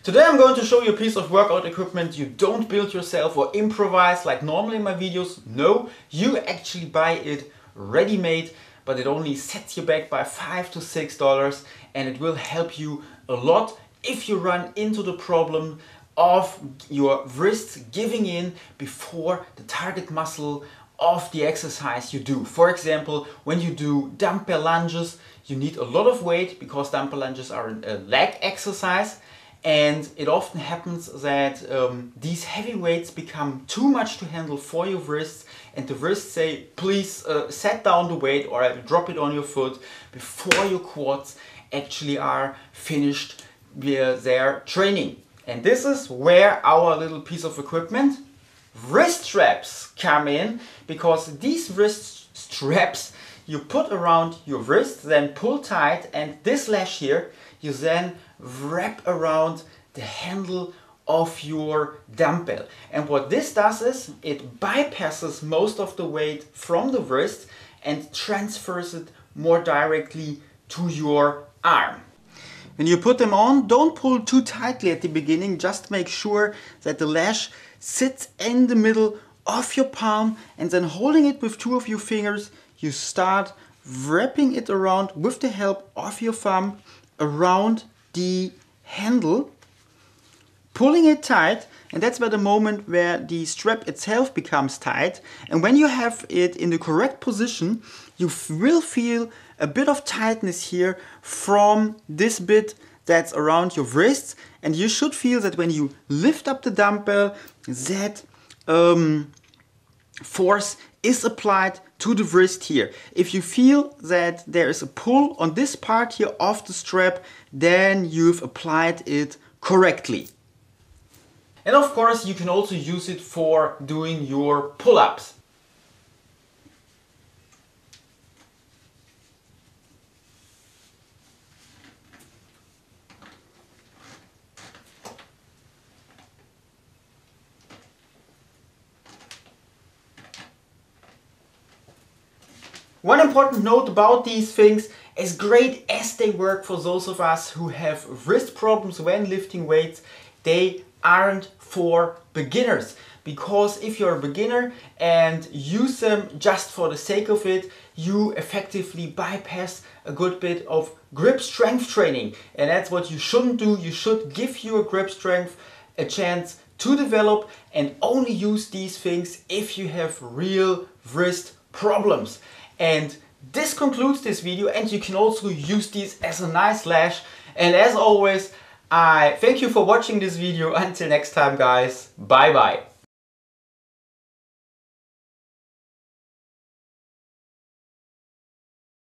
Today I'm going to show you a piece of workout equipment you don't build yourself or improvise like normally in my videos. No, you actually buy it ready-made, but it only sets you back by $5 to $6, and it will help you a lot if you run into the problem of your wrists giving in before the target muscle of the exercise you do. For example, when you do dumbbell lunges, you need a lot of weight because dumbbell lunges are a leg exercise. And it often happens that these heavy weights become too much to handle for your wrists, and the wrists say, please set down the weight or I will drop it on your foot before your quads actually are finished with their training. And this is where our little piece of equipment, wrist straps, come in, because these wrist straps you put around your wrist, then pull tight, and this lash here you then wrap around the handle of your dumbbell. And what this does is it bypasses most of the weight from the wrist and transfers it more directly to your arm. When you put them on, don't pull too tightly at the beginning, just make sure that the lash sits in the middle of your palm, and then holding it with two of your fingers, you start wrapping it around with the help of your thumb around the handle, pulling it tight, and that's by the moment where the strap itself becomes tight. And when you have it in the correct position, you will feel a bit of tightness here from this bit that's around your wrists, and you should feel that when you lift up the dumbbell, that force is applied to the wrist here. If you feel that there is a pull on this part here of the strap, then you've applied it correctly. And of course you can also use it for doing your pull-ups. One important note about these things, as great as they work for those of us who have wrist problems when lifting weights, they aren't for beginners. Because if you're a beginner and use them just for the sake of it, you effectively bypass a good bit of grip strength training. And that's what you shouldn't do. You should give your grip strength a chance to develop and only use these things if you have real wrist problems. And this concludes this video, and you can also use these as a nice lash. And as always, I thank you for watching this video. Until next time, guys, bye bye.